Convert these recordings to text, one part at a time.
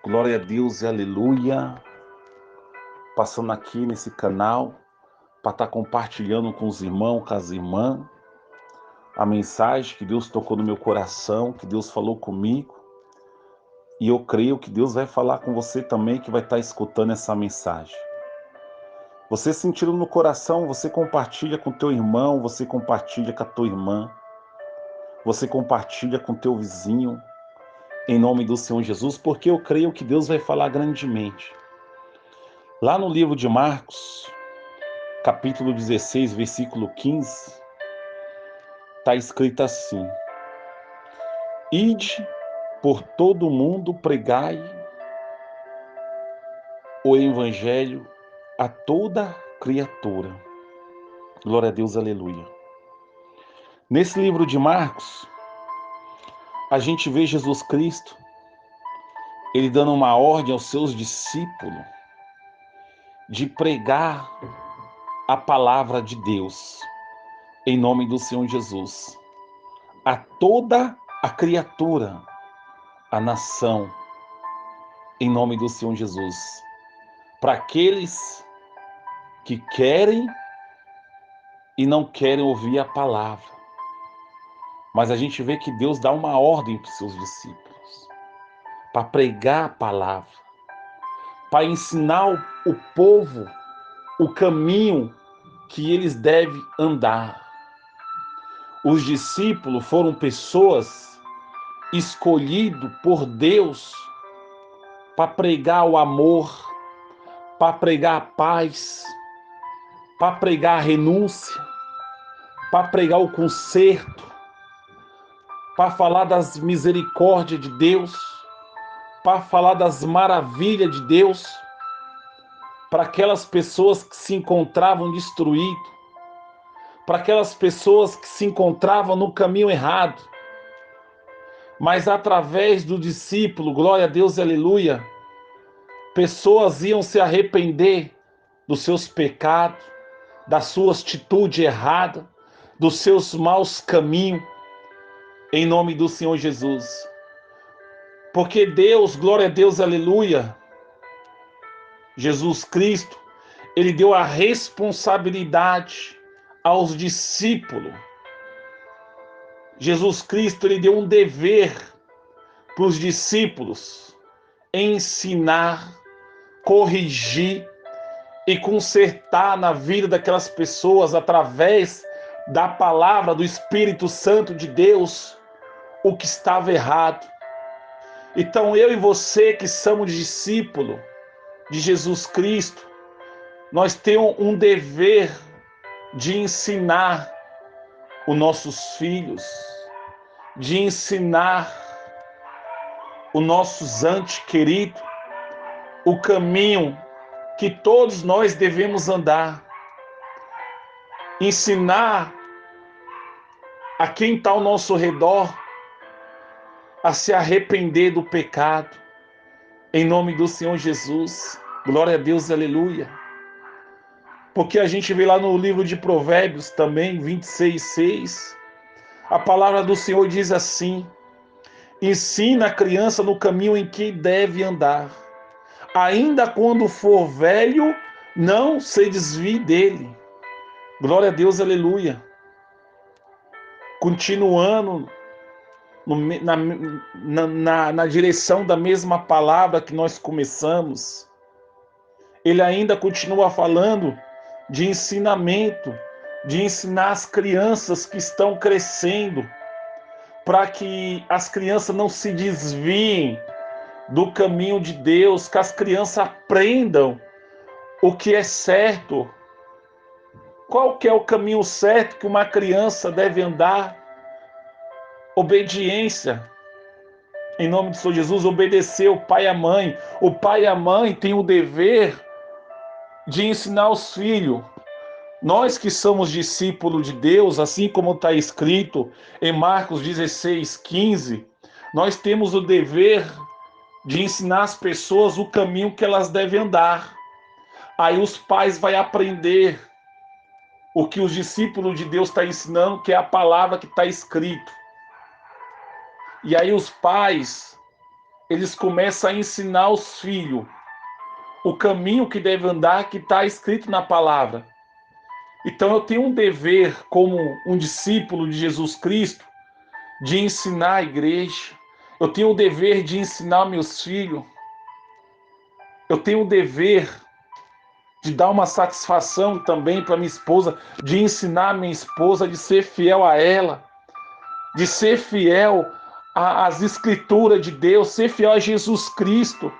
Glória a Deus e aleluia. Passando aqui nesse canal para estar compartilhando com os irmãos, com as irmãs, a mensagem que Deus tocou no meu coração, que Deus falou comigo. E eu creio que Deus vai falar com você também, que vai estar escutando essa mensagem. Você sentindo no coração, você compartilha com teu irmão, você compartilha com a tua irmã, você compartilha com teu vizinho, em nome do Senhor Jesus, porque eu creio que Deus vai falar grandemente. Lá no livro de Marcos, capítulo 16, versículo 15, está escrito assim: Ide por todo o mundo, pregai o evangelho a toda criatura. Glória a Deus, aleluia. Nesse livro de Marcos, a gente vê Jesus Cristo, ele dando uma ordem aos seus discípulos de pregar a palavra de Deus, em nome do Senhor Jesus, a toda a criatura, a nação, em nome do Senhor Jesus, para aqueles que querem e não querem ouvir a palavra. Mas a gente vê que Deus dá uma ordem para os seus discípulos, para pregar a palavra, para ensinar o povo o caminho que eles devem andar. Os discípulos foram pessoas escolhidas por Deus para pregar o amor, para pregar a paz, para pregar a renúncia, para pregar o conserto, para falar das misericórdias de Deus, para falar das maravilhas de Deus, para aquelas pessoas que se encontravam destruídas, para aquelas pessoas que se encontravam no caminho errado. Mas através do discípulo, glória a Deus, aleluia, pessoas iam se arrepender dos seus pecados, da sua atitude errada, dos seus maus caminhos, em nome do Senhor Jesus. Porque Deus, glória a Deus, aleluia, Jesus Cristo, ele deu a responsabilidade aos discípulos. Jesus Cristo, ele deu um dever para os discípulos: ensinar, corrigir e consertar na vida daquelas pessoas através da palavra do Espírito Santo de Deus o que estava errado. Então eu e você que somos discípulos de Jesus Cristo, nós temos um dever de ensinar os nossos filhos, de ensinar os nossos entes queridos o caminho que todos nós devemos andar. Ensinar a quem está ao nosso redor a se arrepender do pecado, em nome do Senhor Jesus. Glória a Deus, aleluia. Porque a gente vê lá no livro de Provérbios também, 26:6, a palavra do Senhor diz assim: ensina a criança no caminho em que deve andar. Ainda quando for velho, não se desvie dele. Glória a Deus, aleluia. Continuando na direção da mesma palavra que nós começamos, ele ainda continua falando de ensinamento, de ensinar as crianças que estão crescendo, para que as crianças não se desviem do caminho de Deus, que as crianças aprendam o que é certo. Qual que é o caminho certo que uma criança deve andar? Obediência. Em nome do Senhor Jesus, obedecer o pai e a mãe. O pai e a mãe têm o dever de ensinar os filhos. Nós que somos discípulos de Deus, assim como está escrito em Marcos 16:15, nós temos o dever de ensinar as pessoas o caminho que elas devem andar. Aí os pais vão aprender o que os discípulos de Deus estão ensinando, que é a palavra que está escrito. E aí os pais eles começam a ensinar os filhos o caminho que deve andar, que está escrito na palavra. Então eu tenho um dever como um discípulo de Jesus Cristo de ensinar a igreja. Eu tenho o dever de ensinar meus filhos. Eu tenho o dever de dar uma satisfação também para minha esposa, de ensinar minha esposa, de ser fiel a ela, de ser fiel às escrituras de Deus, ser fiel a Jesus Cristo.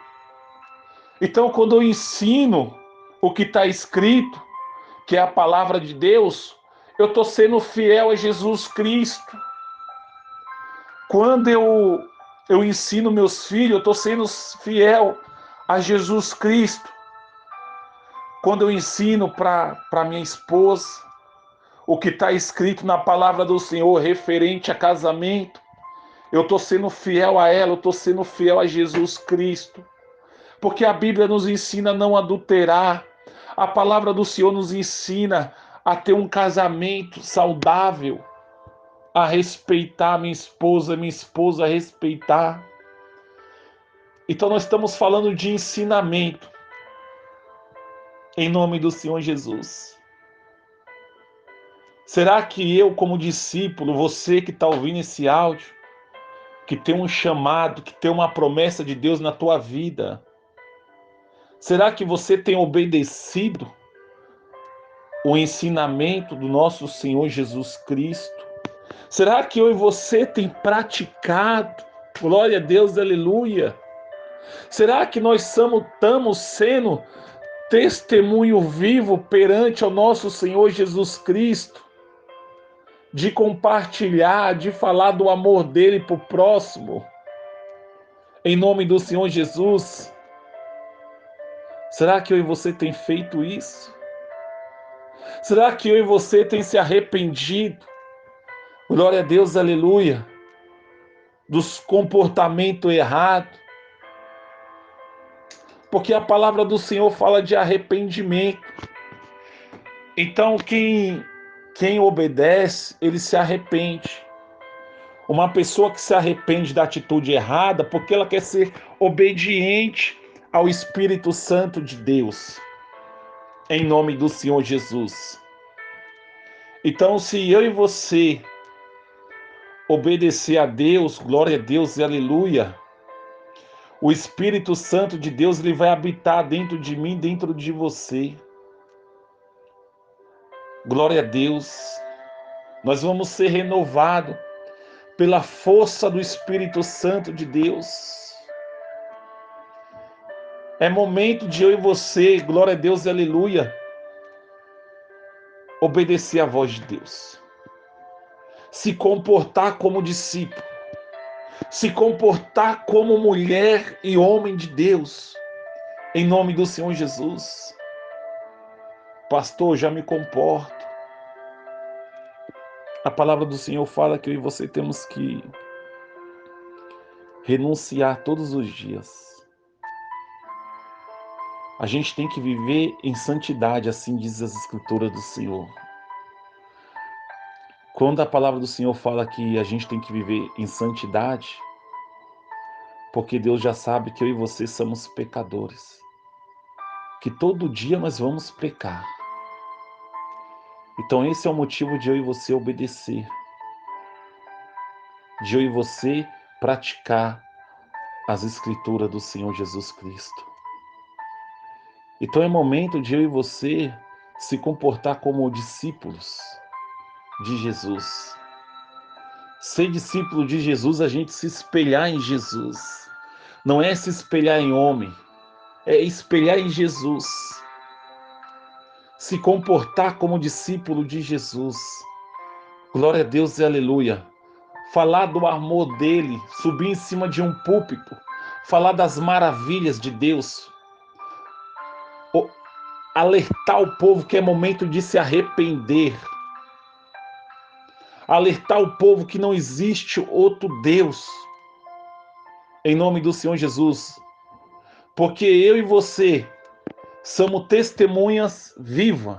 Então, quando eu ensino o que está escrito, que é a palavra de Deus, eu estou sendo fiel a Jesus Cristo. Quando eu ensino meus filhos, eu estou sendo fiel a Jesus Cristo. Quando eu ensino para minha esposa o que está escrito na palavra do Senhor referente a casamento, eu estou sendo fiel a ela, eu estou sendo fiel a Jesus Cristo. Porque a Bíblia nos ensina a não adulterar. A palavra do Senhor nos ensina a ter um casamento saudável, a respeitar minha esposa a respeitar. Então nós estamos falando de ensinamento, em nome do Senhor Jesus. Será que eu, como discípulo, você que está ouvindo esse áudio, que tem um chamado, que tem uma promessa de Deus na tua vida, será que você tem obedecido o ensinamento do nosso Senhor Jesus Cristo? Será que eu e você tem praticado? Glória a Deus, aleluia. Será que nós estamos sendo testemunho vivo perante o nosso Senhor Jesus Cristo? De compartilhar, de falar do amor dele para o próximo? Em nome do Senhor Jesus. Será que eu e você tem feito isso? Será que eu e você tem se arrependido? Glória a Deus, aleluia. Dos comportamentos errados. Porque a palavra do Senhor fala de arrependimento. Então quem obedece, ele se arrepende. Uma pessoa que se arrepende da atitude errada porque ela quer ser obediente ao Espírito Santo de Deus. Em nome do Senhor Jesus. Então, se eu e você obedecer a Deus, glória a Deus e aleluia, o Espírito Santo de Deus, ele vai habitar dentro de mim, dentro de você. Glória a Deus. Nós vamos ser renovados pela força do Espírito Santo de Deus. É momento de eu e você, glória a Deus e aleluia, obedecer à voz de Deus. Se comportar como discípulo. Se comportar como mulher e homem de Deus. Em nome do Senhor Jesus. Pastor, já me comporto. A palavra do Senhor fala que eu e você temos que renunciar todos os dias. A gente tem que viver em santidade, assim diz as Escrituras do Senhor. Quando a palavra do Senhor fala que a gente tem que viver em santidade, porque Deus já sabe que eu e você somos pecadores. Que todo dia nós vamos pecar. Então esse é o motivo de eu e você obedecer. De eu e você praticar as Escrituras do Senhor Jesus Cristo. Então é momento de eu e você se comportar como discípulos de Jesus. Ser discípulo de Jesus, a gente se espelhar em Jesus. Não é se espelhar em homem, é espelhar em Jesus. Se comportar como discípulo de Jesus. Glória a Deus e aleluia. Falar do amor dele, subir em cima de um púlpito, falar das maravilhas de Deus. Alertar o povo que é momento de se arrepender. Alertar o povo que não existe outro Deus. Em nome do Senhor Jesus. Porque eu e você somos testemunhas vivas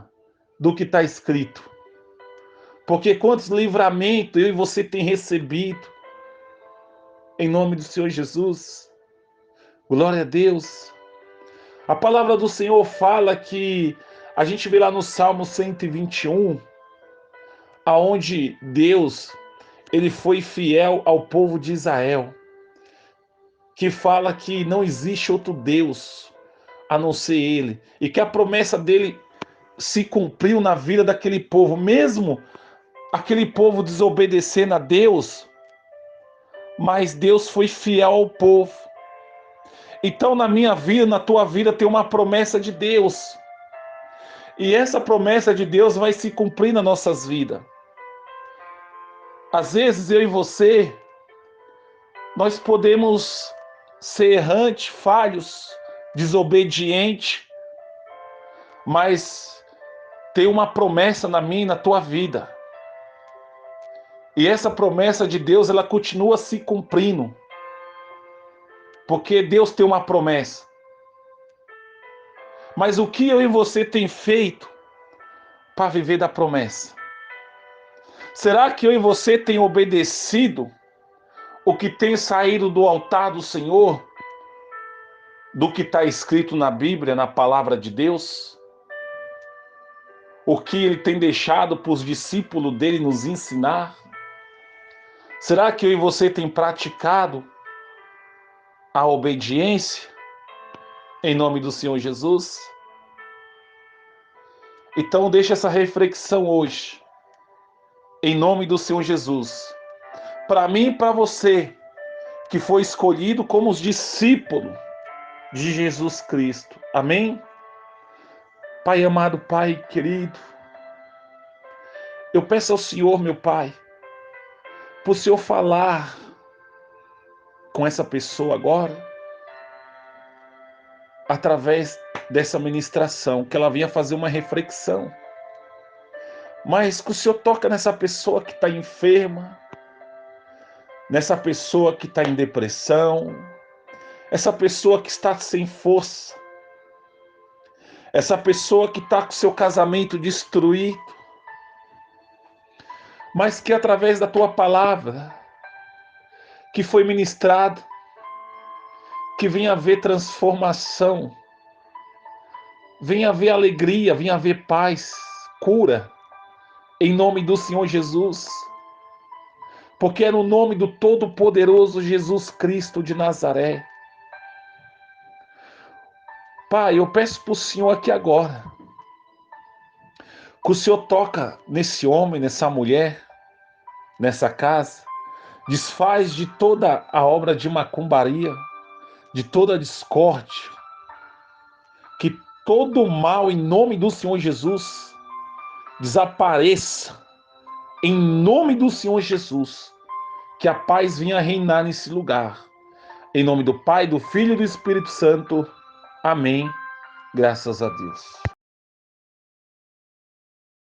do que está escrito. Porque quantos livramentos eu e você tem recebido. Em nome do Senhor Jesus. Glória a Deus. A palavra do Senhor fala que a gente vê lá no Salmo 121, aonde Deus, ele foi fiel ao povo de Israel, que fala que não existe outro Deus a não ser ele, e que a promessa dele se cumpriu na vida daquele povo, mesmo aquele povo desobedecendo a Deus, mas Deus foi fiel ao povo. Então, na minha vida, na tua vida, tem uma promessa de Deus. E essa promessa de Deus vai se cumprir nas nossas vidas. Às vezes, eu e você, nós podemos ser errantes, falhos, desobedientes, mas tem uma promessa na minha e na tua vida. E essa promessa de Deus, ela continua se cumprindo. Porque Deus tem uma promessa. Mas o que eu e você tem feito para viver da promessa? Será que eu e você tem obedecido o que tem saído do altar do Senhor, do que está escrito na Bíblia, na palavra de Deus? O que ele tem deixado para os discípulos dele nos ensinar? Será que eu e você tem praticado a obediência em nome do Senhor Jesus? Então deixa essa reflexão hoje, em nome do Senhor Jesus, para mim e para você, que foi escolhido como os discípulos de Jesus Cristo. Amém? Pai amado, Pai querido, eu peço ao Senhor, meu Pai, por o Senhor falar com essa pessoa agora, através dessa ministração, que ela venha fazer uma reflexão. Mas que o Senhor toca nessa pessoa que está enferma, nessa pessoa que está em depressão, essa pessoa que está sem força, essa pessoa que está com seu casamento destruído, mas que através da tua palavra, que foi ministrado, que venha haver transformação, venha haver alegria, venha haver paz, cura, em nome do Senhor Jesus, porque é no nome do Todo-Poderoso Jesus Cristo de Nazaré. Pai, eu peço para o Senhor aqui agora, que o Senhor toca nesse homem, nessa mulher, nessa casa, desfaz de toda a obra de macumbaria, de toda a discórdia, que todo o mal, em nome do Senhor Jesus, desapareça, em nome do Senhor Jesus, que a paz venha reinar nesse lugar, em nome do Pai, do Filho e do Espírito Santo, amém, graças a Deus.